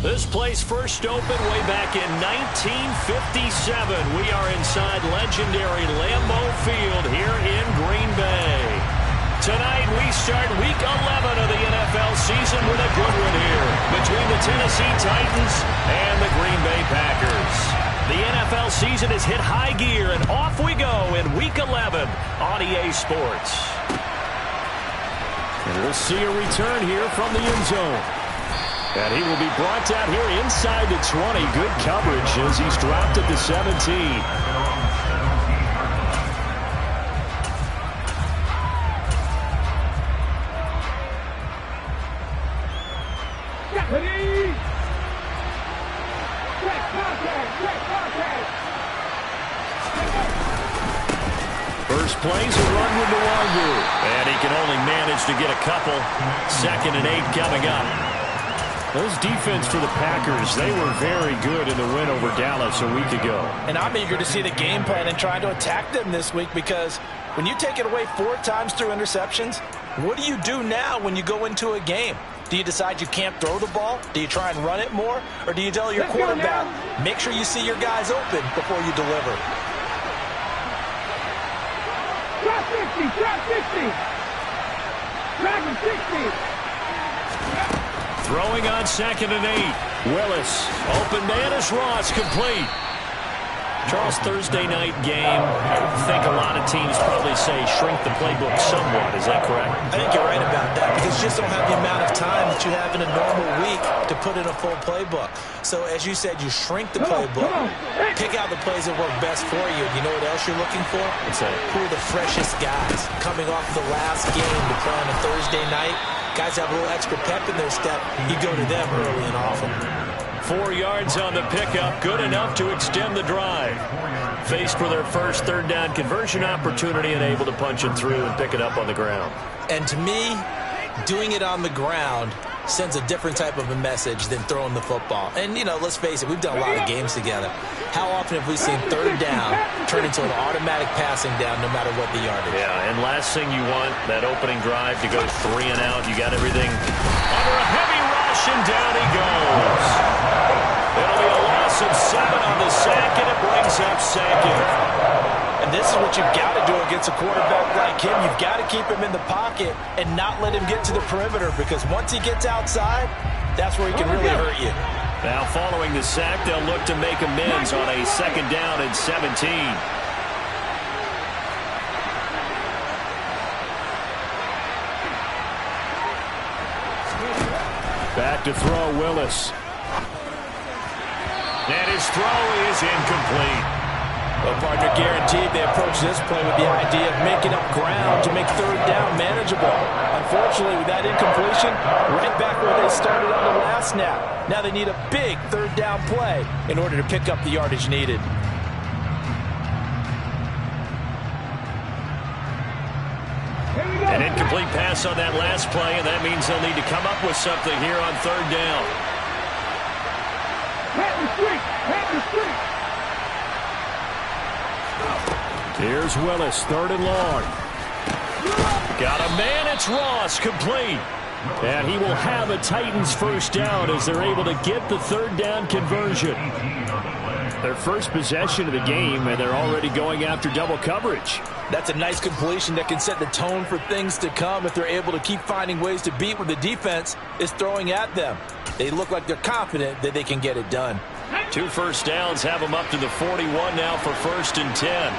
This place first opened way back in 1957. We are inside legendary Lambeau Field here in Green Bay. Tonight we start Week 11 of the NFL season with a good one here between the Tennessee Titans and the Green Bay Packers. The NFL season has hit high gear, and off we go in Week 11 on EA Sports. And we'll see a return here from the end zone. And he will be brought down here inside the 20. Good coverage as he's dropped at the 17. First plays a run with Nwangu. And he can only manage to get a couple. 2nd and 8 coming up. Those defense for the Packers, they were very good in the win over Dallas a week ago. And I'm eager to see the game plan and try to attack them this week, because when you take it away 4 times through interceptions, what do you do now when you go into a game? Do you decide you can't throw the ball? Do you try and run it more? Or do you tell your quarterback, make sure you see your guys open before you deliver? Drop 50, drop 50. Drop 60. Throwing on 2nd and 8. Willis. Open to Ennis Ross. Complete. Charles, Thursday night game. I think a lot of teams probably say shrink the playbook somewhat. Is that correct? I think you're right about that, because you just don't have the amount of time that you have in a normal week to put in a full playbook. So as you said, you shrink the playbook, pick out the plays that work best for you. You know what else you're looking for? What's that? Who are the freshest guys coming off the last game to play on a Thursday night? Guys have a little extra pep in their step. You go to them early and often. 4 yards on the pickup. Good enough to extend the drive. Faced with their first 3rd down conversion opportunity and able to punch it through and pick it up on the ground. And to me, doing it on the ground sends a different type of a message than throwing the football. And, you know, let's face it, we've done a lot of games together. How often have we seen 3rd down turn into an automatic passing down no matter what the yardage? Yeah, and last thing you want, that opening drive to go 3 and out. You got everything under a heavy rush, and down he goes. It'll be a loss of 7 on the sack, and it brings up 2nd. And this is what you've got to do against a quarterback like him. You've got to keep him in the pocket and not let him get to the perimeter, because once he gets outside, that's where he can really hurt you. Now following the sack, they'll look to make amends on a 2nd down and 17. Back to throw, Willis. And his throw is incomplete. Well, partner, guaranteed they approach this play with the idea of making up ground to make 3rd down manageable. Unfortunately, with that incompletion, right back where they started on the last snap. Now they need a big 3rd down play in order to pick up the yardage needed. An incomplete pass on that last play, and that means they'll need to come up with something here on 3rd down. Here's Willis, 3rd and long. Got a man, it's Ross, complete. And he will have a Titans 1st down as they're able to get the 3rd down conversion. Their first possession of the game, and they're already going after double coverage. That's a nice completion that can set the tone for things to come if they're able to keep finding ways to beat what the defense is throwing at them. They look like they're confident that they can get it done. 2 first downs have them up to the 41 now for 1st and 10.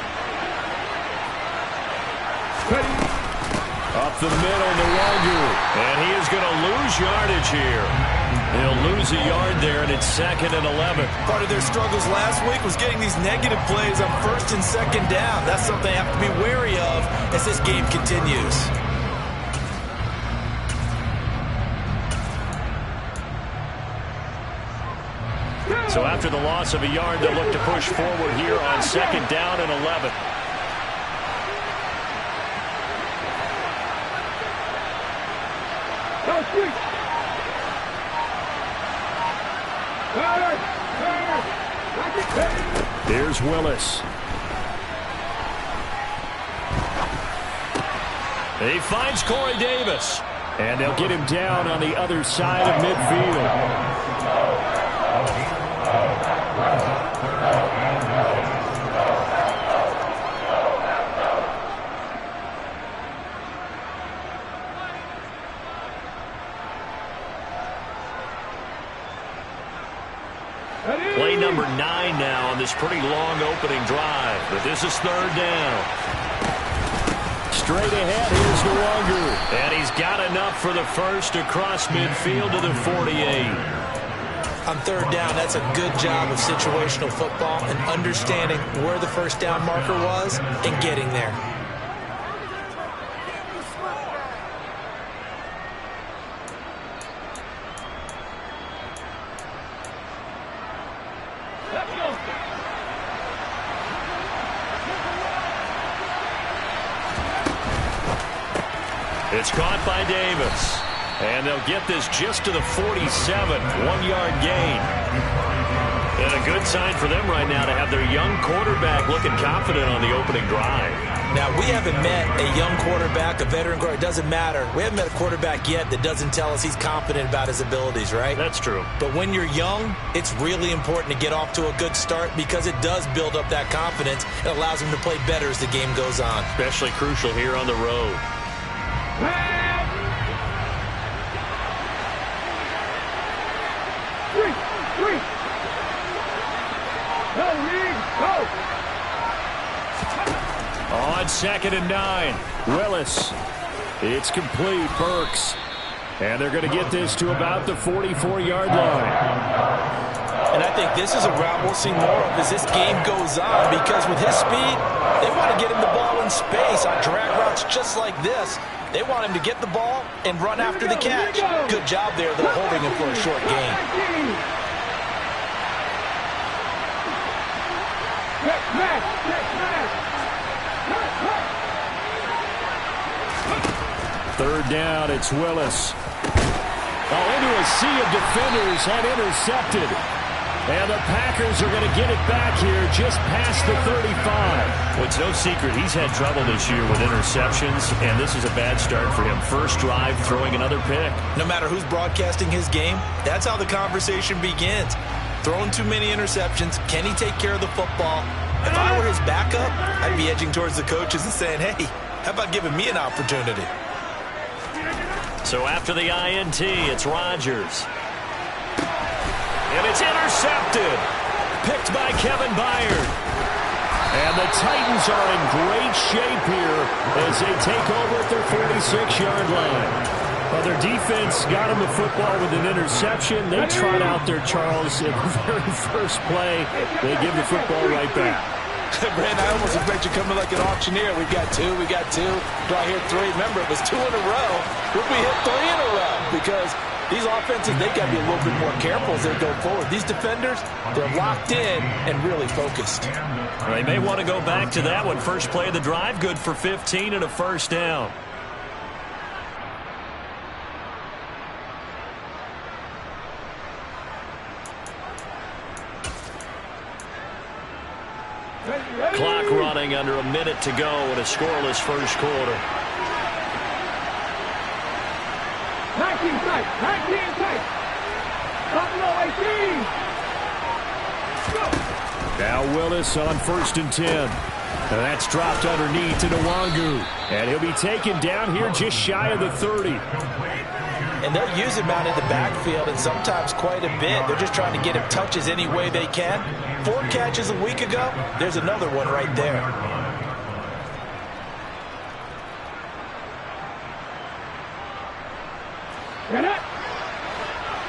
Up the middle, Nwangu. And he is going to lose yardage here. He'll lose a yard there, and it's 2nd and 11. Part of their struggles last week was getting these negative plays on 1st and 2nd down. That's something they have to be wary of as this game continues. So after the loss of a yard, they'll look to push forward here on 2nd down and 11. Here's Willis. He finds Corey Davis. And they'll get him down on the other side of midfield. Play number 9 now on this pretty long opening drive. But this is third down. Straight ahead, here's Nwangu. And he's got enough for the first across midfield to the 48. On third down, that's a good job of situational football and understanding where the first down marker was and getting there. It's caught by Davis. And they'll get this just to the 47, 1-yard gain. And a good sign for them right now to have their young quarterback looking confident on the opening drive. Now, we haven't met a young quarterback, a veteran quarterback. It doesn't matter. We haven't met a quarterback yet that doesn't tell us he's confident about his abilities, right? That's true. But when you're young, it's really important to get off to a good start because it does build up that confidence. It allows him to play better as the game goes on. Especially crucial here on the road. On 2nd and 9, Willis. It's complete, Burks. And they're going to get this to about the 44-yard line. And I think this is a route we'll see more of as this game goes on because with his speed, they want to get him the ball in space on drag routes just like this. They want him to get the ball and run after the catch. Good job there, though, holding him for a short gain. Third down, it's Willis. Into a sea of defenders and intercepted. And the Packers are going to get it back here just past the 35. Well, it's no secret he's had trouble this year with interceptions, and this is a bad start for him. First drive, throwing another pick. No matter who's broadcasting his game, that's how the conversation begins. Throwing too many interceptions, can he take care of the football? If I were his backup, I'd be edging towards the coaches and saying, hey, how about giving me an opportunity? So after the INT, it's Rodgers. And it's intercepted. Picked by Kevin Byard. And the Titans are in great shape here as they take over at their 46-yard line. Well, their defense got them the football with an interception. They trot out there, Charles, in the very first play. They give the football right back. Brandon, I almost expect you coming like an auctioneer. We got two. Do I hear three? Remember, it was 2 in a row. Would we hit 3 in a row? Because these offenses, they've got to be a little bit more careful as they go forward. These defenders, they're locked in and really focused. Well, they may want to go back to that one. First play of the drive, good for 15 and a first down. Clock running under a minute to go in a scoreless first quarter. 19 tight. Buffalo 18. Now Willis on 1st and 10. And that's dropped underneath to Nwangu. And he'll be taken down here just shy of the 30. And they'll use him out in the backfield and sometimes quite a bit. They're just trying to get him touches any way they can. 4 catches a week ago. There's another one right there. Get it.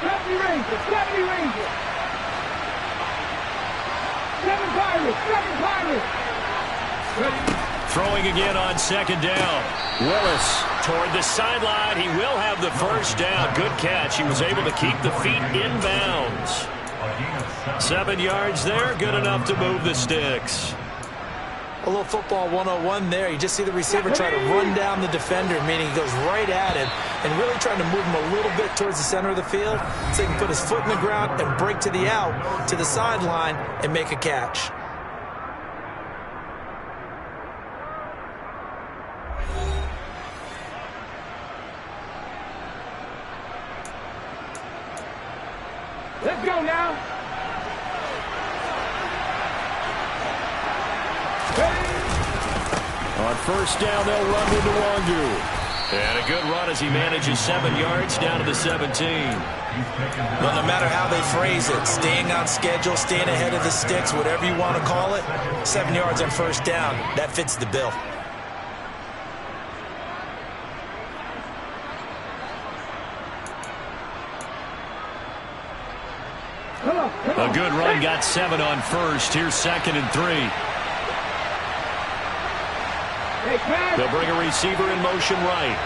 70 Rangers. 7 Pirates. Throwing again on 2nd down. Willis toward the sideline. He will have the first down. Good catch. He was able to keep the feet in bounds. 7 yards there. Good enough to move the sticks. A little football 101 there. You just see the receiver try to run down the defender, meaning he goes right at him and really trying to move him a little bit towards the center of the field so he can put his foot in the ground and break to the out, to the sideline, and make a catch. Let's go now. On first down, they'll run with Nwangu. And a good run as he manages 7 yards down to the 17. Well, no matter how they phrase it, staying on schedule, staying ahead of the sticks, whatever you want to call it, 7 yards on first down, that fits the bill. A good run, got 7 on first. Here's 2nd and 3. They'll bring a receiver in motion right.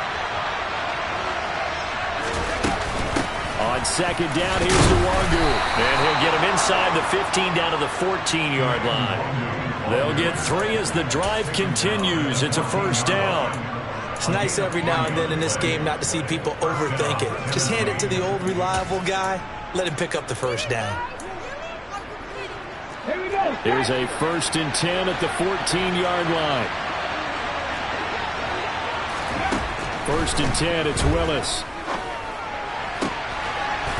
On 2nd down, here's Nwangu. And he'll get him inside the 15 down to the 14-yard line. They'll get 3 as the drive continues. It's a first down. It's nice every now and then in this game not to see people overthink it. Just hand it to the old reliable guy. Let him pick up the first down. Here's a 1st and 10 at the 14-yard line. 1st and 10, it's Willis.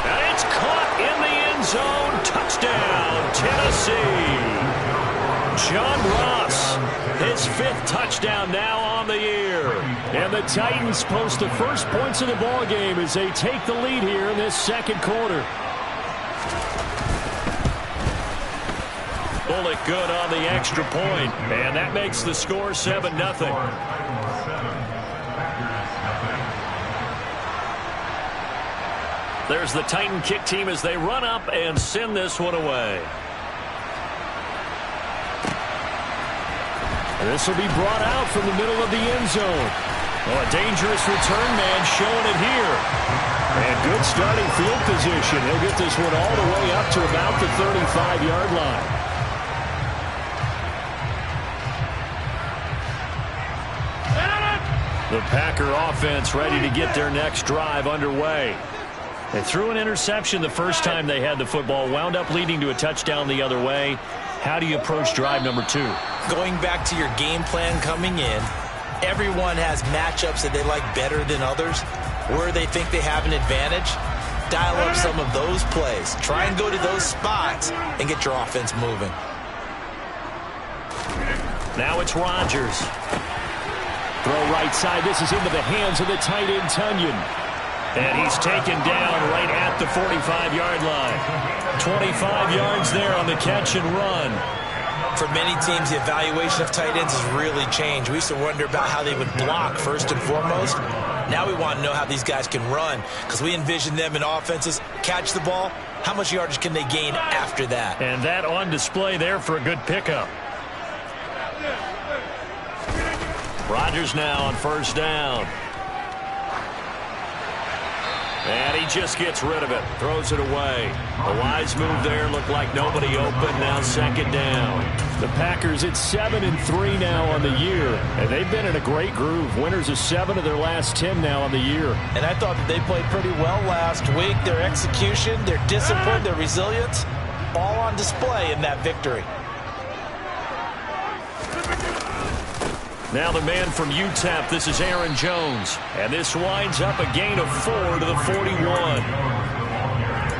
And it's caught in the end zone. Touchdown, Tennessee. John Ross, his 5th touchdown now on the year. And the Titans post the first points of the ball game as they take the lead here in this 2nd quarter. Bullock good on the extra point, and that makes the score 7-0. There's the Titan kick team as they run up and send this one away. This will be brought out from the middle of the end zone. Oh, a dangerous return man showing it here. And good starting field position. He'll get this one all the way up to about the 35-yard line. The Packer offense ready to get their next drive underway. They threw an interception the first time they had the football, wound up leading to a touchdown the other way. How do you approach drive number 2? Going back to your game plan coming in, everyone has matchups that they like better than others, where they think they have an advantage. Dial up some of those plays. Try and go to those spots and get your offense moving. Now it's Rodgers. Throw right side. This is into the hands of the tight end, Tunyon. And he's taken down right at the 45-yard line. 25 yards there on the catch and run. For many teams, the evaluation of tight ends has really changed. We used to wonder about how they would block first and foremost. Now we want to know how these guys can run, because we envision them in offenses catch the ball. How much yardage can they gain after that? And that on display there for a good pickup. Rodgers now on first down. And he just gets rid of it. Throws it away. A wise move there. Looked like nobody open. Now 2nd down. The Packers at 7-3 now on the year. And they've been in a great groove. Winners of 7 of their last 10 now on the year. And I thought that they played pretty well last week. Their execution, their discipline, their resilience, all on display in that victory. Now the man from UTEP, this is Aaron Jones. And this winds up a gain of 4 to the 41.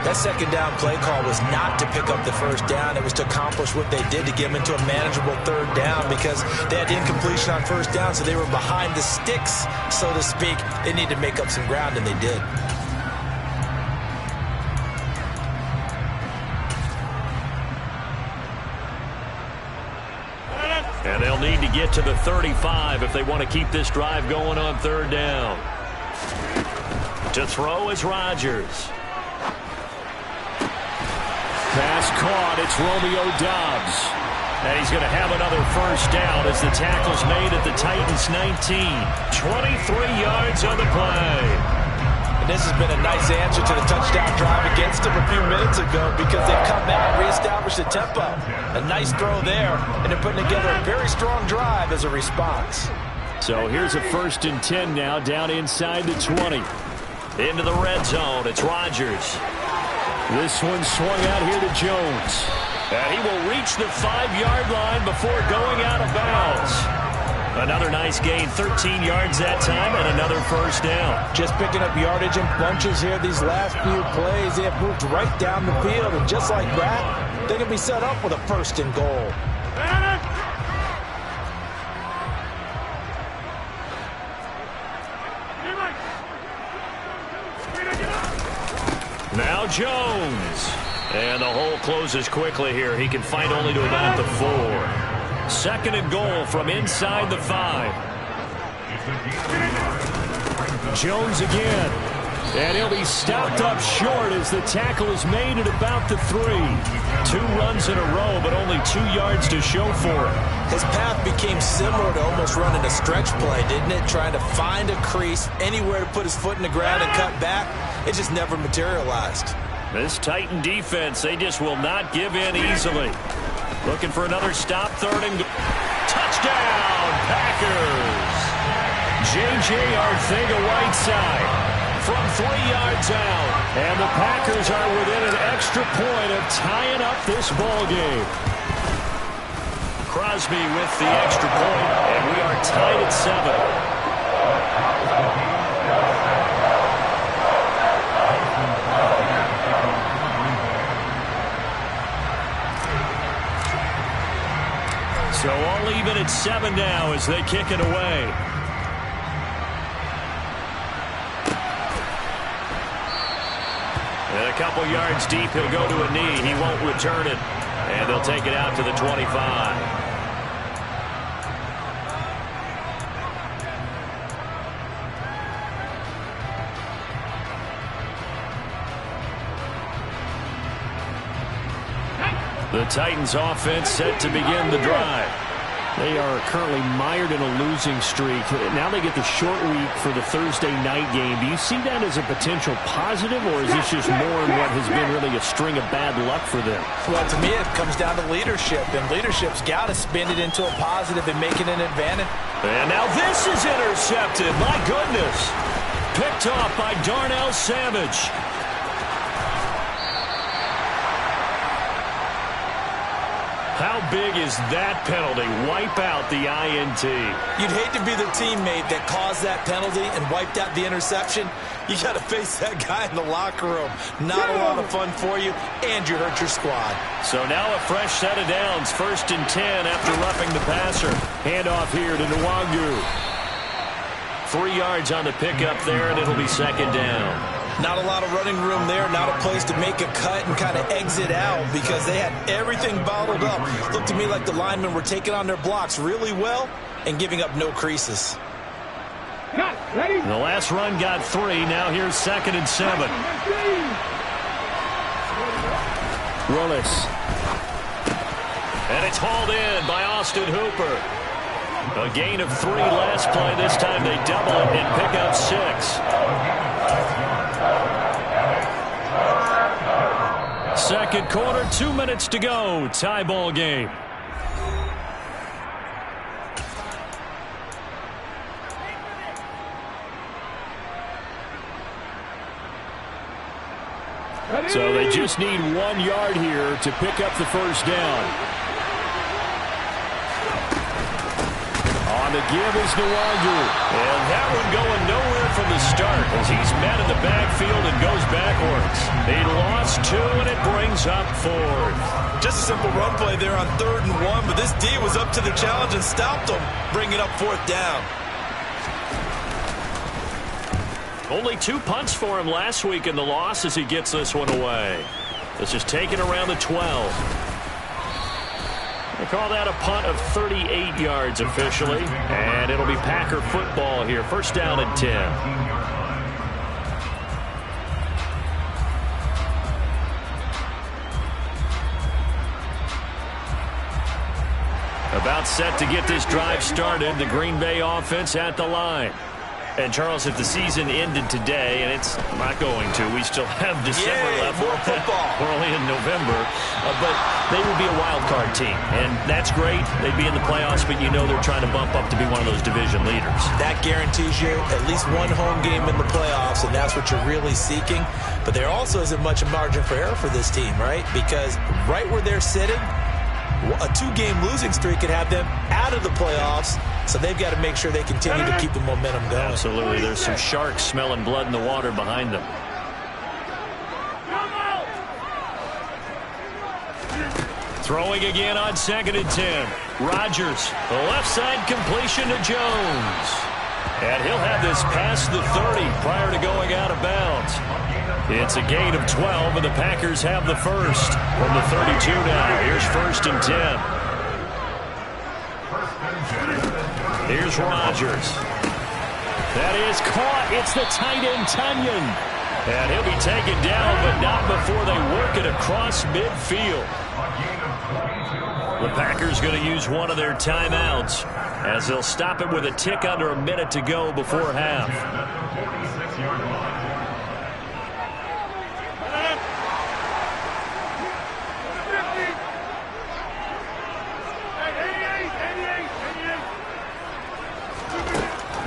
That 2nd down play call was not to pick up the first down. It was to accomplish what they did to get them into a manageable 3rd down, because they had incompletion on first down, so they were behind the sticks, so to speak. They needed to make up some ground, and they did. And they'll need to get to the 35 if they want to keep this drive going on 3rd down. To throw is Rodgers. Pass caught. It's Romeo Doubs. And he's going to have another first down as the tackle's made at the Titans' 19. 23 yards on the play. And this has been a nice answer to the touchdown drive against them a few minutes ago, because they've come back and reestablished the tempo. A nice throw there, and they're putting together a very strong drive as a response. So here's a 1st and 10 now, down inside the 20. Into the red zone, it's Rodgers. This one swung out here to Jones. And he will reach the 5-yard line before going out of bounds. Another nice gain, 13 yards that time, and another first down. Just picking up yardage in bunches here these last few plays. They have moved right down the field, and just like that, they can be set up with a 1st and goal. Jones. And the hole closes quickly here. He can fight only to about the 4. 2nd and goal from inside the 5. Jones again. And he'll be stopped up short as the tackle is made at about the 3. 2 runs in a row, but only 2 yards to show for it. His path became similar to almost running a stretch play, didn't it? Trying to find a crease, anywhere to put his foot in the ground and cut back. It just never materialized. This Titan defense, they just will not give in easily. Looking for another stop, 3rd and goal. Touchdown, Packers! J.J. Arcega-Whiteside from 3 yards out. And the Packers are within an extra point of tying up this ball game. Crosby with the extra point, and we are tied at 7. So all even at 7 now as they kick it away. And a couple yards deep, he'll go to a knee. He won't return it. And they'll take it out to the 25. The Titans offense set to begin the drive. They are currently mired in a losing streak. Now they get the short week for the Thursday night game. Do you see that as a potential positive, or is this just more in what has been really a string of bad luck for them? Well, to me, it comes down to leadership, and leadership's got to spin it into a positive and make it an advantage. And now this is intercepted. My goodness. Picked off by Darnell Savage. How big is that penalty? Wipe out the INT. You'd hate to be the teammate that caused that penalty and wiped out the interception. You got to face that guy in the locker room. Not a lot of fun for you, and you hurt your squad. So now a fresh set of downs. 1st and 10 after roughing the passer. Handoff here to Nwangu. 3 yards on the pickup there, and it'll be 2nd down. Not a lot of running room there, not a place to make a cut and kind of exit out because they had everything bottled up. Looked to me like the linemen were taking on their blocks really well and giving up no creases. The last run got 3. Now here's 2nd and 7. Willis. And it's hauled in by Austin Hooper. A gain of 3 last play. This time they double it and pick up 6. Second quarter, 2 minutes to go. Tie ball game. So they just need 1 yard here to pick up the first down. On the give is Nwangu. And that one going nowhere from the start as he's met in the backfield and goes backwards. He lost 2, and it brings up 4th. Just a simple run play there on 3rd and 1, but this D was up to the challenge and stopped him, bringing up 4th down. Only 2 punts for him last week in the loss as he gets this one away. This is taken around the 12. They call that a punt of 38 yards officially. And it'll be Packer football here. 1st down and 10. About set to get this drive started. The Green Bay offense at the line. And, Charles, if the season ended today, and it's not going to, we still have December left. More football. We're only in November. But they would be a wild card team. And that's great. They'd be in the playoffs, but you know they're trying to bump up to be one of those division leaders. That guarantees you at least 1 home game in the playoffs, and that's what you're really seeking. But there also isn't much margin for error for this team, right? Because right where they're sitting, a 2-game losing streak could have them out of the playoffs, so they've got to make sure they continue to keep the momentum going. Absolutely. There's some sharks smelling blood in the water behind them. Throwing again on 2nd and 10. Rodgers, the left side completion to Jones. And he'll have this past the 30 prior to going out of bounds. It's a gain of 12, and the Packers have the first from the 32 now. Here's 1st and 10. Here's Rodgers. That is caught. It's the tight end, Tonyan. And he'll be taken down, but not before they work it across midfield. The Packers going to use one of their timeouts as they'll stop it with a tick under a minute to go before half.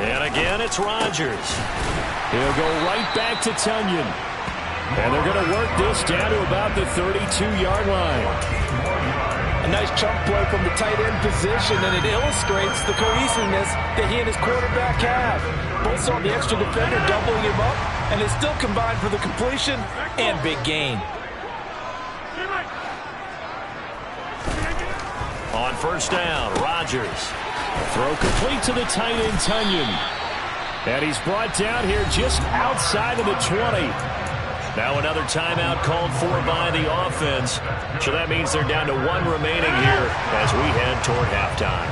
And again, it's Rodgers. He'll go right back to Tonyan. And they're going to work this down to about the 32-yard line. A nice chunk play from the tight end position, and it illustrates the cohesiveness that he and his quarterback have. Both saw the extra defender doubling him up, and they still combined for the completion and big gain. On 1st down, Rodgers. Throw complete to the tight end, Tonyan. And he's brought down here just outside of the 20. Now another timeout called for by the offense. So that means they're down to 1 remaining here as we head toward halftime.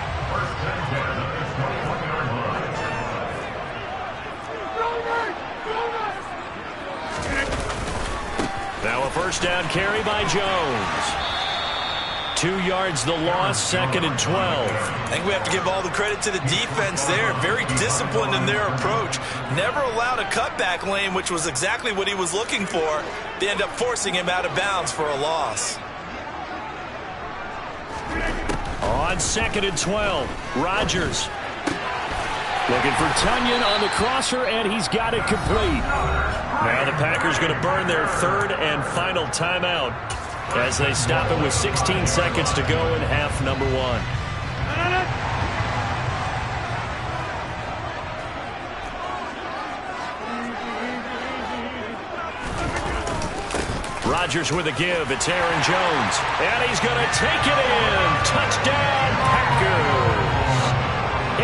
Now a 1st down carry by Jones. 2 yards the loss, 2nd and 12. I think we have to give all the credit to the defense there. Very disciplined in their approach. Never allowed a cutback lane, which was exactly what he was looking for. They end up forcing him out of bounds for a loss. On 2nd and 12, Rodgers. Looking for Tonyan on the crosser, and he's got it complete. Now the Packers going to burn their 3rd and final timeout as they stop it with 16 seconds to go in half number 1. Rodgers with a give. It's Aaron Jones. And he's going to take it in. Touchdown, Packers.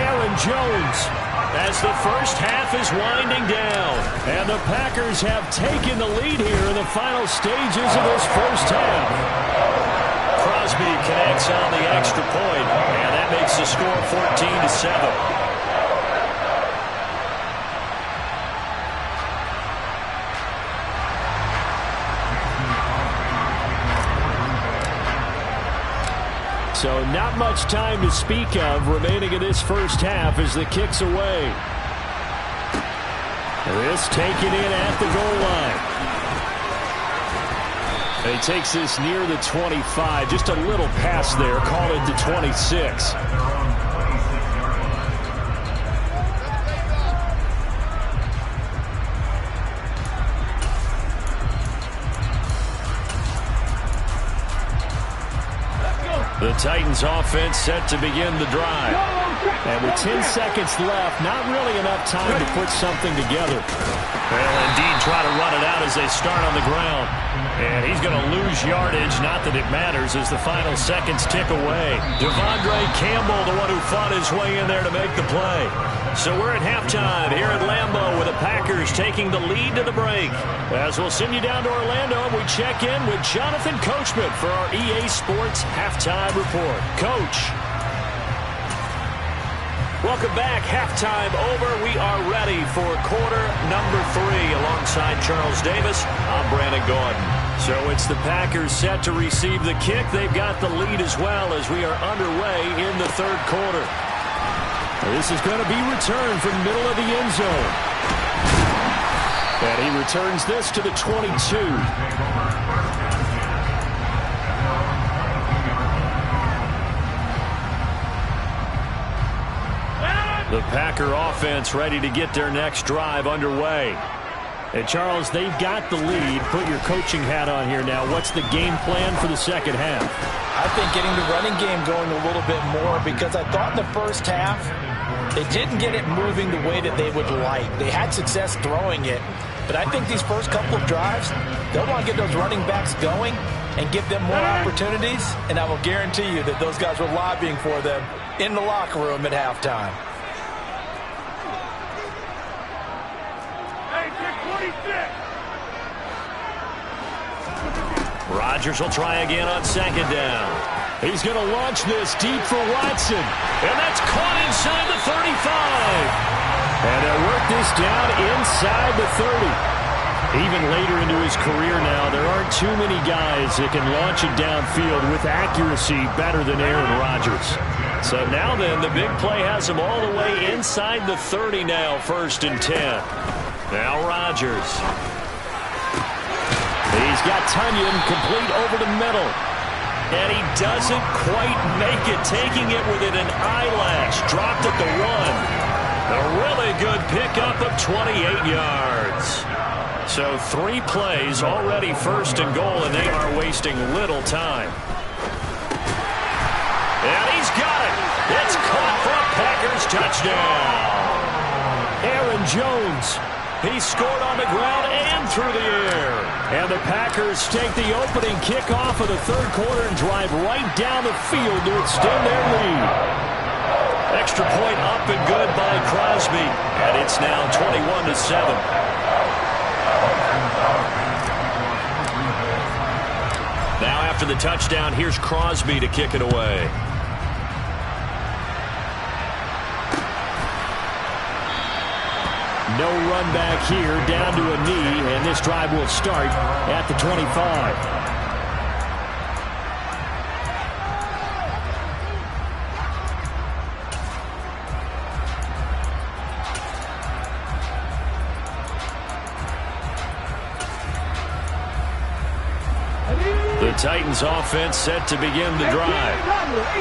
Aaron Jones as the first half is winding down. And the Packers have taken the lead here in the final stages of this first half. Crosby connects on the extra point, and that makes the score 14-7. So not much time to speak of remaining in this first half as the kick's away. This taken in at the goal line. And he takes this near the 25. Just a little pass there. Call it the 26. The Titans offense set to begin the drive. And with 10 seconds left, not really enough time to put something together. Well, indeed, try to run it out as they start on the ground. And he's going to lose yardage, not that it matters, as the final seconds tick away. Devondre Campbell, the one who fought his way in there to make the play. So we're at halftime here at Lambeau with the Packers taking the lead to the break. As we'll send you down to Orlando, and we check in with Jonathan Coachman for our EA Sports Halftime Report. Coach. Welcome back. Halftime over. We are ready for quarter number 3 alongside Charles Davis. I'm Brandon Gordon. So it's the Packers set to receive the kick. They've got the lead as well as we are underway in the third quarter. This is going to be returned from the middle of the end zone. And he returns this to the 22. The Packer offense ready to get their next drive underway. And Charles, they've got the lead. Put your coaching hat on here now. What's the game plan for the second half? I think getting the running game going a little bit more, because I thought in the first half they didn't get it moving the way that they would like. They had success throwing it, but I think these first couple of drives, they'll want to get those running backs going and give them more opportunities, and I will guarantee you that those guys were lobbying for them in the locker room at halftime. Rodgers will try again on second down. He's going to launch this deep for Watson. And that's caught inside the 35. And they'll work this down inside the 30. Even later into his career now, there aren't too many guys that can launch it downfield with accuracy better than Aaron Rodgers. So now then, the big play has him all the way inside the 30 now, 1st and 10. Now Rodgers. He's got Tunyon complete over the middle. And he doesn't quite make it, taking it within an eyelash. Dropped at the 1. A really good pickup of 28 yards. So 3 plays already 1st and goal, and they are wasting little time. And he's got it. It's caught for a Packers touchdown. Aaron Jones. He scored on the ground and through the air. And the Packers take the opening kickoff of the 3rd quarter and drive right down the field to extend their lead. Extra point up and good by Crosby. And it's now 21-7. Now after the touchdown, here's Crosby to kick it away. No run back here, down to a knee, and this drive will start at the 25. The Titans offense set to begin the drive.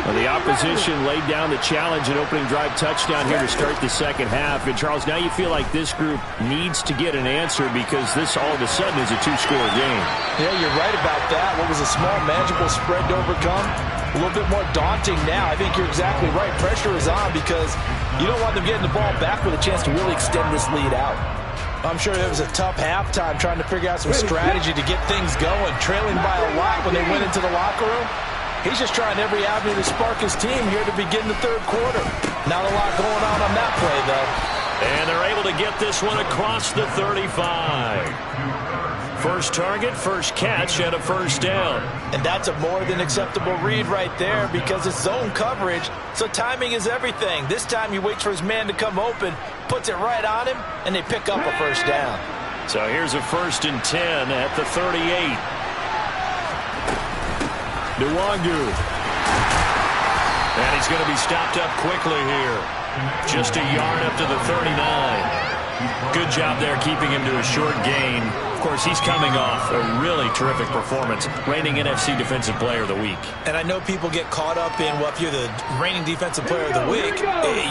Well, the opposition laid down the challenge and opening drive touchdown here to start the second half. And, Charles, now you feel like this group needs to get an answer because this all of a sudden is a 2-score game. Yeah, you're right about that. What was a small, manageable spread to overcome, a little bit more daunting now. I think you're exactly right. Pressure is on because you don't want them getting the ball back with a chance to really extend this lead out. I'm sure it was a tough halftime trying to figure out some strategy to get things going. Trailing by a lot when they went into the locker room. He's just trying every avenue to spark his team here to begin the 3rd quarter. Not a lot going on that play, though. And they're able to get this one across the 35. First target, first catch, and a 1st down. And that's a more than acceptable read right there because it's zone coverage, so timing is everything. This time he waits for his man to come open, puts it right on him, and they pick up a 1st down. So here's a 1st and 10 at the 38. Nwangu. And he's going to be stopped up quickly here. Just a yard up to the 39. Good job there keeping him to a short gain. Of course, he's coming off a really terrific performance, reigning NFC Defensive Player of the Week. And I know people get caught up in, well, if you're the reigning Defensive Player of the Week,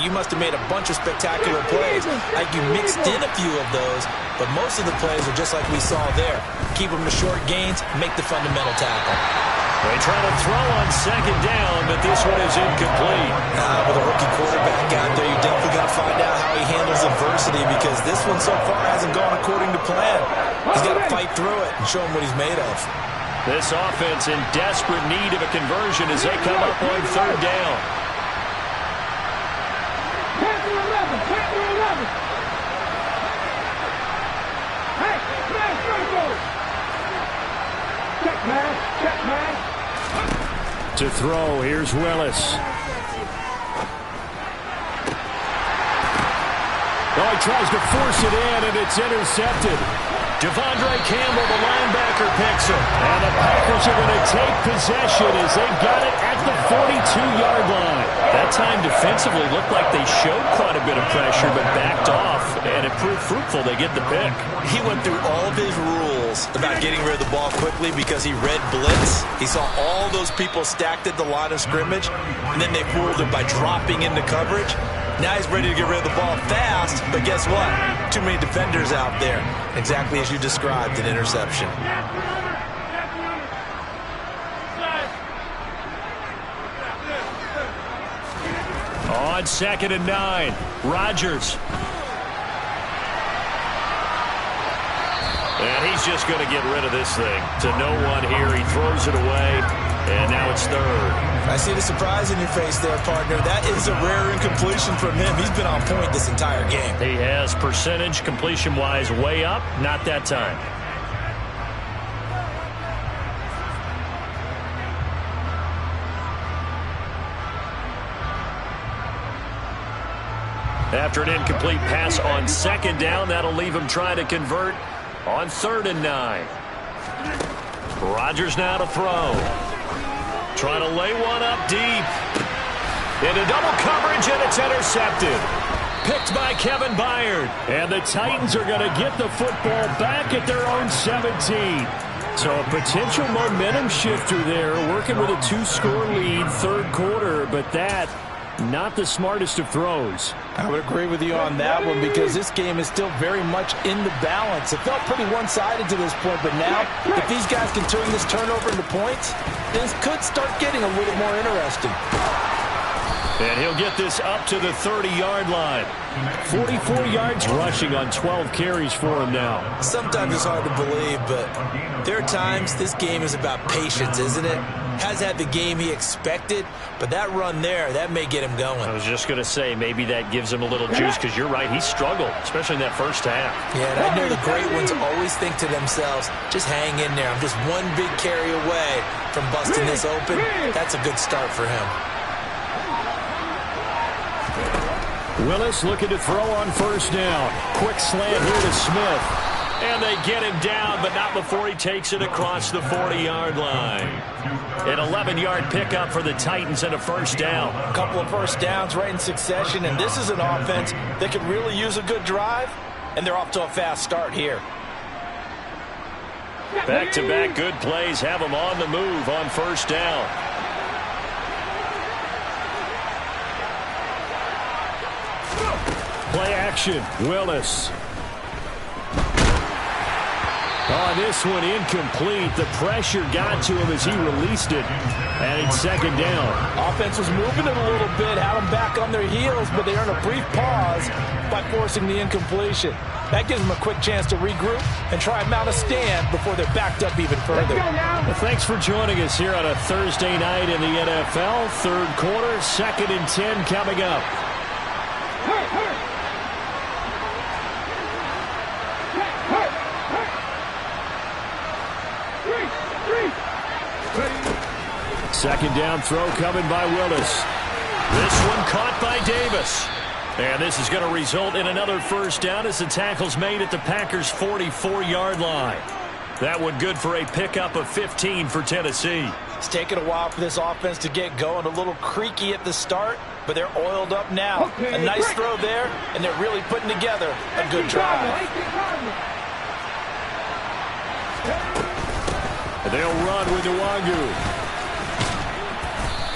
you must have made a bunch of spectacular plays. Like you mixed in a few of those, but most of the plays are just like we saw there. Keep them to short gains, make the fundamental tackle. They try to throw on second down, but this one is incomplete. With a rookie quarterback out there, you definitely got to find out how he handles adversity because this one so far hasn't gone according to plan. He's got to fight through it and show him what he's made of. This offense in desperate need of a conversion as they come up on 3rd down. Panther 11, Panther 11. Hey, smash circle. Check pass, check pass. To throw, here's Willis. Oh, he tries to force it in, and it's intercepted. Devondre Campbell, the linebacker, picks him. And the Packers are going to take possession as they got it at the 42-yard line. That time defensively looked like they showed quite a bit of pressure but backed off, and it proved fruitful. They get the pick. He went through all of his rules about getting rid of the ball quickly because he read blitz. He saw all those people stacked at the line of scrimmage, and then they fooled him by dropping into coverage. Now he's ready to get rid of the ball fast, but guess what? Too many defenders out there. Exactly as you described, an interception. On 2nd and 9, Rodgers. And he's just going to get rid of this thing. To no one here, he throws it away, and now it's 3rd. I see the surprise in your face there, partner. That is a rare incompletion from him. He's been on point this entire game. He has percentage completion-wise way up. Not that time. After an incomplete pass on second down, that'll leave him trying to convert on 3rd and 9. Rodgers now to throw. Trying to lay one up deep. Into double coverage, and it's intercepted. Picked by Kevin Byard. And the Titans are going to get the football back at their own 17. So a potential momentum shifter there, working with a 2-score lead, 3rd quarter, but that not the smartest of throws. I would agree with you on that one because this game is still very much in the balance. It felt pretty one-sided to this point, but now if these guys can turn this turnover into points, things could start getting a little more interesting. And he'll get this up to the 30-yard line. 44 yards rushing on 12 carries for him now. Sometimes it's hard to believe, but there are times this game is about patience, isn't it? Has had the game he expected, but that run there, that may get him going. I was just going to say, maybe that gives him a little juice, because you're right, he struggled, especially in that first half. Yeah, and I know the great ones always think to themselves, just hang in there. I'm just one big carry away from busting this open. That's a good start for him. Willis looking to throw on 1st down. Quick slant here to Smith. And they get him down, but not before he takes it across the 40-yard line. An 11-yard pickup for the Titans and a 1st down. A couple of 1st downs right in succession, and this is an offense that could really use a good drive, and they're off to a fast start here. Back-to-back good plays have them on the move on 1st down. Play action. Willis. On this one, incomplete. The pressure got to him as he released it. And it's 2nd down. Offense was moving it a little bit, had them back on their heels, but they earned a brief pause by forcing the incompletion. That gives them a quick chance to regroup and try and mount a stand before they're backed up even further. Well, thanks for joining us here on a Thursday night in the NFL. 3rd quarter, 2nd and 10 coming up. Second down throw coming by Willis. This one caught by Davis. And this is going to result in another 1st down as the tackle's made at the Packers' 44-yard line. That one good for a pickup of 15 for Tennessee. It's taken a while for this offense to get going. A little creaky at the start, but they're oiled up now. A nice throw there, and they're really putting together a good drive. They'll run with Nwangu.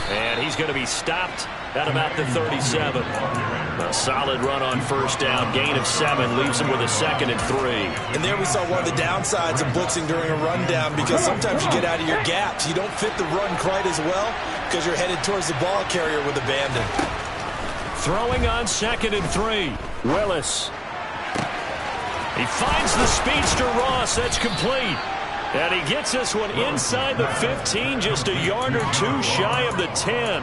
And he's going to be stopped at about the 37. A solid run on 1st down. Gain of 7 leaves him with a 2nd and 3. And there we saw one of the downsides of blitzing during a rundown, because sometimes you get out of your gaps. You don't fit the run quite as well because you're headed towards the ball carrier with abandon. Throwing on 2nd and 3. Willis. He finds the speedster Ross. That's complete. And he gets this one inside the 15, just a yard or 2 shy of the 10.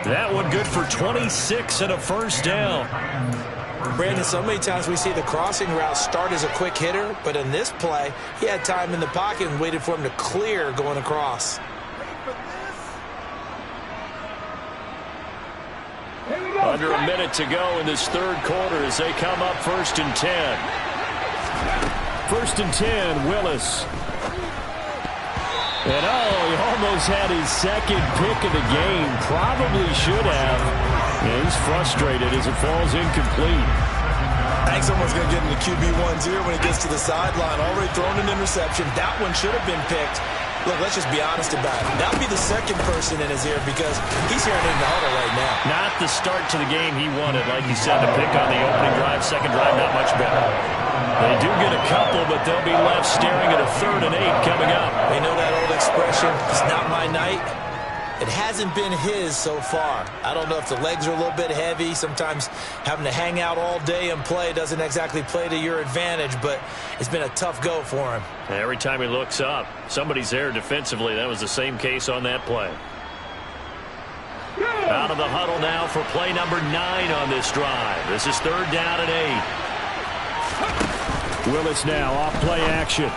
That one good for 26 and a 1st down. Brandon, so many times we see the crossing route start as a quick hitter, but in this play, he had time in the pocket and waited for him to clear going across. Under a minute to go in this 3rd quarter as they come up 1st and 10. 1st and 10, Willis. And he almost had his 2nd pick of the game. Probably should have. And he's frustrated as it falls incomplete. I think someone's going to get into QB1's ear when he gets to the sideline. Already thrown an interception. That one should have been picked. Look, let's just be honest about it. That would be the 2nd person in his ear because he's hearing it in the huddle right now. Not the start to the game he wanted. Like you said, the pick on the opening drive, 2nd drive, not much better. They do get a couple, but they'll be left staring at a 3rd and 8 coming up. They know that old expression, it's not my night. It hasn't been his so far. I don't know if the legs are a little bit heavy. Sometimes having to hang out all day and play doesn't exactly play to your advantage, but it's been a tough go for him. Every time he looks up, somebody's there defensively. That was the same case on that play. Out of the huddle now for play number 9 on this drive. This is 3rd down and 8. Willis now off play action.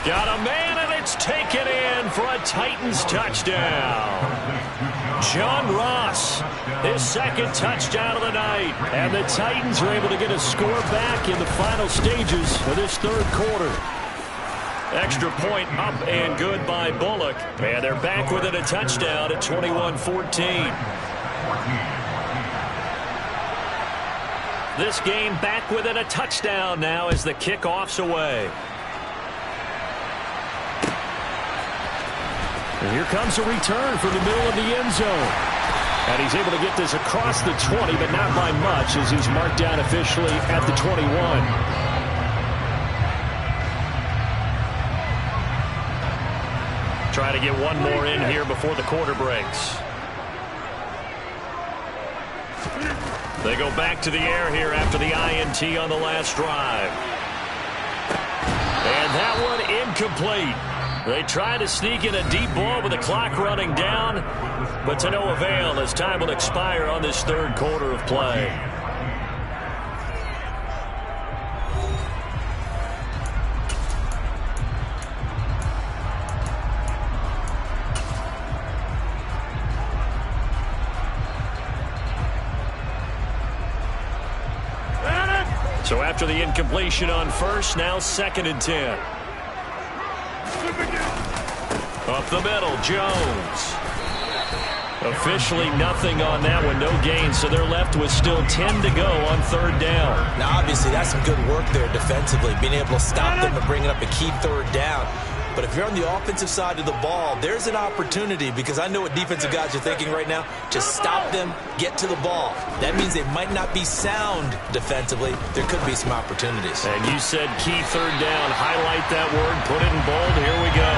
Got a man, and it's taken in for a Titans touchdown. John Ross, his 2nd touchdown of the night. And the Titans are able to get a score back in the final stages of this 3rd quarter. Extra point up and good by Bullock. And they're back within a touchdown at 21-14. This game back within a touchdown now as the kickoff's away. And here comes a return from the middle of the end zone. And he's able to get this across the 20, but not by much as he's marked down officially at the 21. Try to get one more in here before the quarter breaks. They go back to the air here after the INT on the last drive. And that one incomplete. They try to sneak in a deep ball with the clock running down, but to no avail as time will expire on this 3rd quarter of play. So after the incompletion on first, now 2nd and 10. Up the middle, Jones. Officially nothing on that one, no gain, so they're left with still 10 to go on 3rd down. Now, obviously, that's some good work there defensively, being able to stop them and bringing up a key 3rd down. But if you're on the offensive side of the ball, there's an opportunity, because I know what defensive guys are thinking right now. Just stop them, get to the ball. That means they might not be sound defensively. There could be some opportunities. And you said key 3rd down. Highlight that word, put it in bold. Here we go.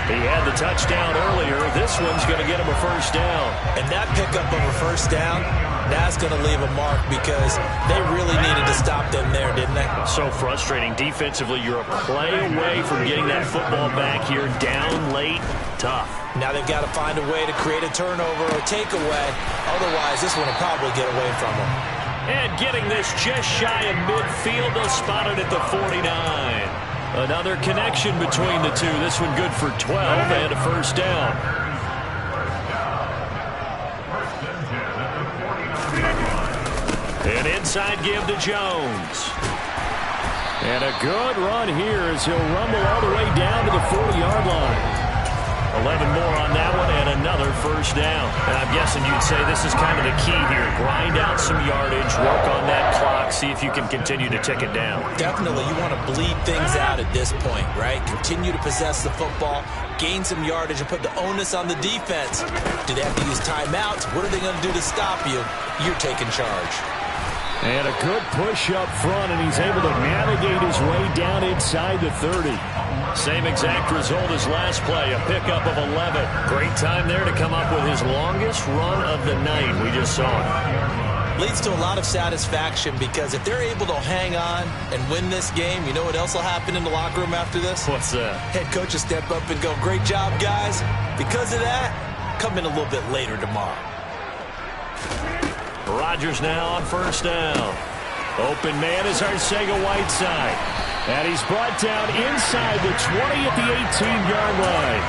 He had the touchdown earlier. This one's going to get him a 1st down. And that pickup of a 1st down, that's going to leave a mark because they really needed to stop them there, didn't they? So frustrating. Defensively, you're a play away from getting that football back here. Down late, tough. Now they've got to find a way to create a turnover or takeaway. Otherwise, this one will probably get away from them. And getting this just shy of midfield, they'll spot it at the 49. Another connection between the two. This one good for 12 and a 1st down. An inside give to Jones. And a good run here as he'll rumble all the way down to the 40-yard line. 11 more on that one and another 1st down. And I'm guessing you'd say this is kind of the key here. Grind out some yardage, work on that clock, see if you can continue to tick it down. Definitely, you want to bleed things out at this point, right? Continue to possess the football, gain some yardage, and put the onus on the defense. Do they have to use timeouts? What are they going to do to stop you? You're taking charge. And a good push up front, and he's able to navigate his way down inside the 30. Same exact result as last play, a pickup of 11. Great time there to come up with his longest run of the night. We just saw it. Leads to a lot of satisfaction because if they're able to hang on and win this game, you know what else will happen in the locker room after this? What's that? Head coach will step up and go, great job, guys. Because of that, come in a little bit later tomorrow. Rodgers now on 1st down. Open man is Arcega-Whiteside. And he's brought down inside the 20 at the 18-yard line.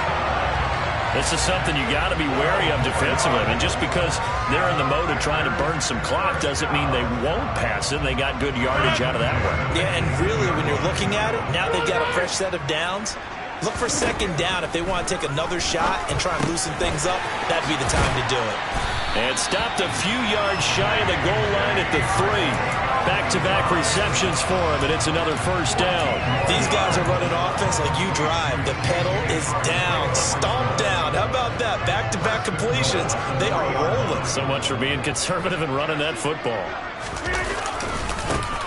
This is something you got to be wary of defensively. And just because they're in the mode of trying to burn some clock doesn't mean they won't pass it. They got good yardage out of that one. Yeah, and really, when you're looking at it, now they've got a fresh set of downs. Look for 2nd down if they want to take another shot and try and loosen things up. That'd be the time to do it. And stopped a few yards shy of the goal line at the 3. Back-to-back receptions for him, and it's another 1st down. These guys are running offense like you drive. The pedal is down, stomped down. How about that? Back-to-back completions. They are rolling. So much for being conservative and running that football.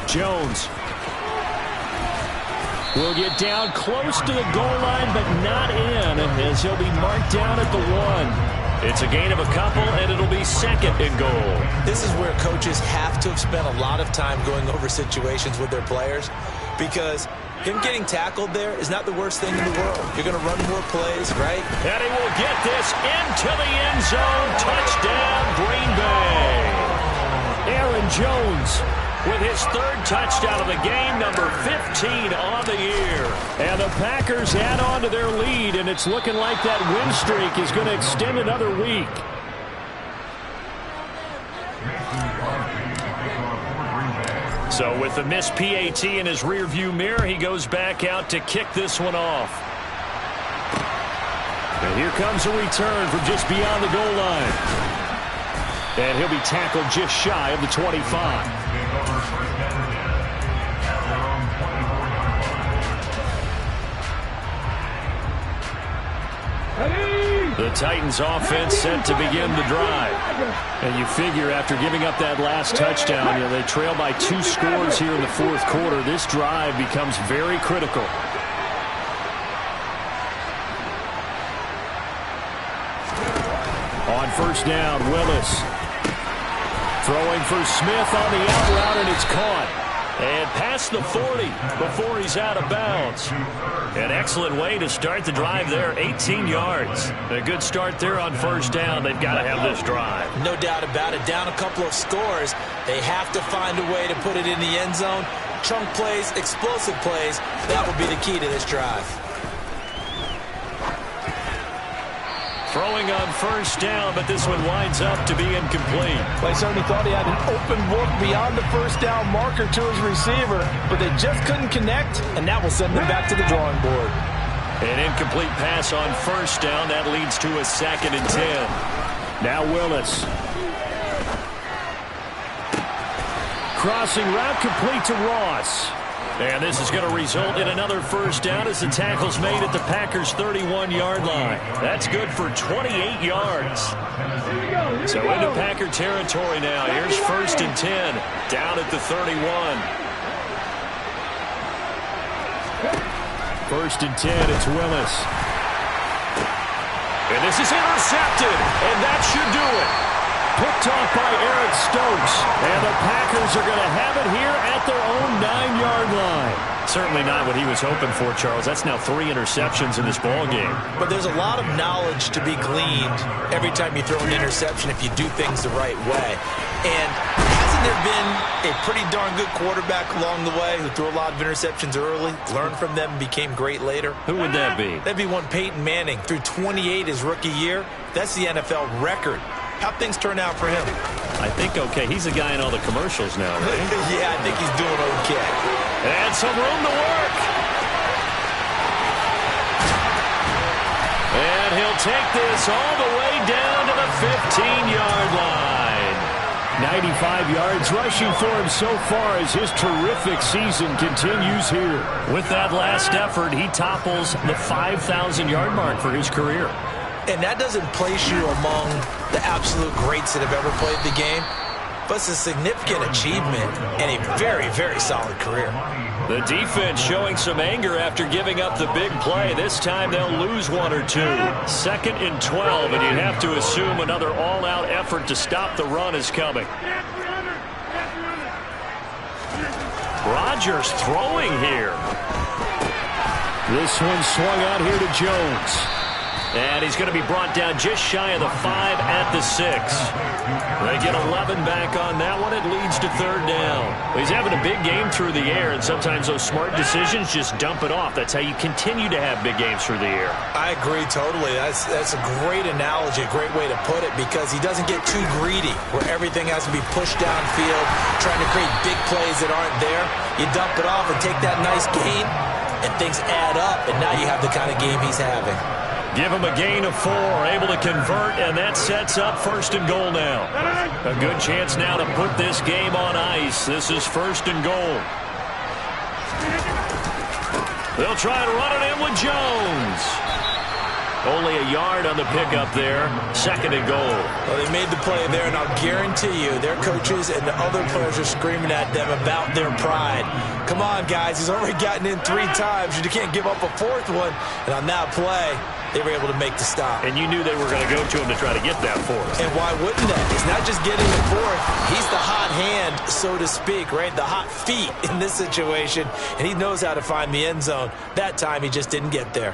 Jones will get down close to the goal line, but not in, as he'll be marked down at the 1. It's a gain of a couple, and it'll be 2nd and goal. This is where coaches have to have spent a lot of time going over situations with their players because Him getting tackled there is not the worst thing in the world. You're going to run more plays, right? And he will get this into the end zone. Touchdown, Green Bay. Aaron Jones with his third touchdown of the game, number 15 on the year. And the Packers add on to their lead, and it's looking like that win streak is going to extend another week. So with the missed PAT in his rearview mirror, he goes back out to kick this one off. And here comes a return from just beyond the goal line. And he'll be tackled just shy of the 25. The Titans offense set to begin the drive. And you figure after giving up that last touchdown, they trail by 2 scores here in the fourth quarter. This drive becomes very critical. On first down, Willis. Throwing for Smith on the out route, and it's caught. And past the 40 before he's out of bounds. An excellent way to start the drive there, 18 yards. A good start there on first down. They've got to have this drive. No doubt about it. Down a couple of scores. They have to find a way to put it in the end zone. Chunk plays, explosive plays. That will be the key to this drive. Throwing on first down, but this one winds up to be incomplete. Well, I certainly thought he had an open look beyond the first down marker to his receiver, but they just couldn't connect, and that will send them back to the drawing board. An incomplete pass on first down. That leads to a 2nd and 10. Now Willis. Crossing route complete to Ross. And this is going to result in another first down as the tackle's made at the Packers' 31-yard line. That's good for 28 yards. So into Packer territory now. Here's 1st and 10, down at the 31. 1st and 10, it's Willis. And this is intercepted, and that should do it. Picked off by Eric Stokes. And the Packers are going to have it here at their own 9-yard line. Certainly not what he was hoping for, Charles. That's now 3 interceptions in this ball game. But there's a lot of knowledge to be gleaned every time you throw an interception if you do things the right way. And hasn't there been a pretty darn good quarterback along the way who threw a lot of interceptions early, learned from them, and became great later? Who would that be? That'd be one Peyton Manning. Threw 28 his rookie year. That's the NFL record. How'd things turn out for him? I think okay. He's the guy in all the commercials now, right? Yeah, I think he's doing okay. And some room to work. And he'll take this all the way down to the 15-yard line. 95 yards rushing for him so far as his terrific season continues here. With that last effort, he topples the 5,000-yard mark for his career. And that doesn't place you among the absolute greats that have ever played the game, but it's a significant achievement and a very, very solid career. The defense showing some anger after giving up the big play. This time they'll lose 1 or 2. 2nd and 12, and you'd have to assume another all-out effort to stop the run is coming. Rodgers throwing here. This one swung out here to Jones. And he's going to be brought down just shy of the 5 at the 6. They get 11 back on that one. It leads to 3rd down. He's having a big game through the air, and sometimes those smart decisions just dump it off. That's how you continue to have big games through the air. I agree totally. That's a great analogy, a great way to put it, because he doesn't get too greedy where everything has to be pushed downfield, trying to create big plays that aren't there. You dump it off and take that nice gain, and things add up, and now you have the kind of game he's having. Give him a gain of 4, able to convert, and that sets up 1st and goal now. A good chance now to put this game on ice. This is 1st and goal. They'll try and run it in with Jones. Only a yard on the pickup there. 2nd and goal. Well, they made the play there, and I'll guarantee you their coaches and the other players are screaming at them about their pride. Come on, guys. He's already gotten in 3 times. You can't give up a 4th one. And on that play, they were able to make the stop. And you knew they were going to go to him to try to get that 4th. And why wouldn't they? He's not just getting the 4th. He's the hot hand, so to speak, right? The hot feet in this situation. And he knows how to find the end zone. That time, he just didn't get there.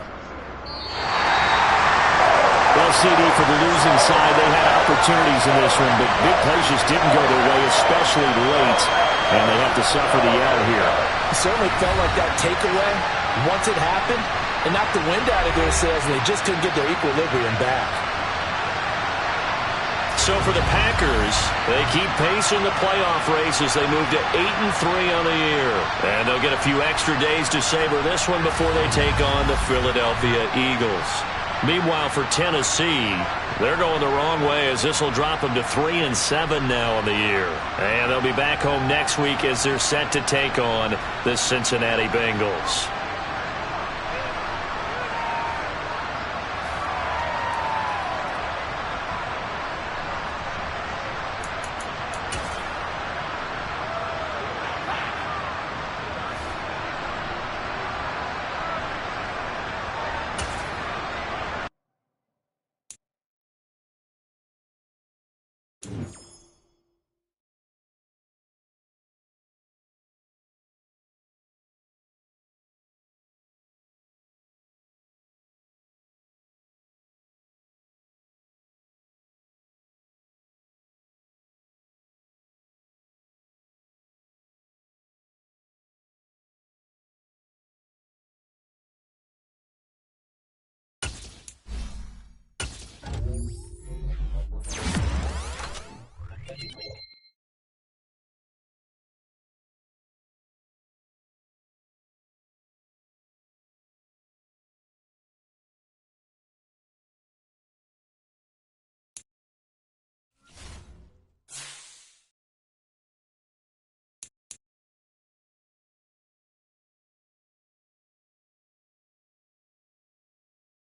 Well, CD, for the losing side, they had opportunities in this one, but big plays just didn't go their way, especially late, and they have to suffer the L here. It certainly felt like that takeaway, once it happened, it knocked the wind out of their sails, and they just couldn't get their equilibrium back. So for the Packers, they keep pace in the playoff race as they move to 8-3 on the year. And they'll get a few extra days to savor this one before they take on the Philadelphia Eagles. Meanwhile, for Tennessee, they're going the wrong way as this will drop them to 3-7 now on the year. And they'll be back home next week as they're set to take on the Cincinnati Bengals.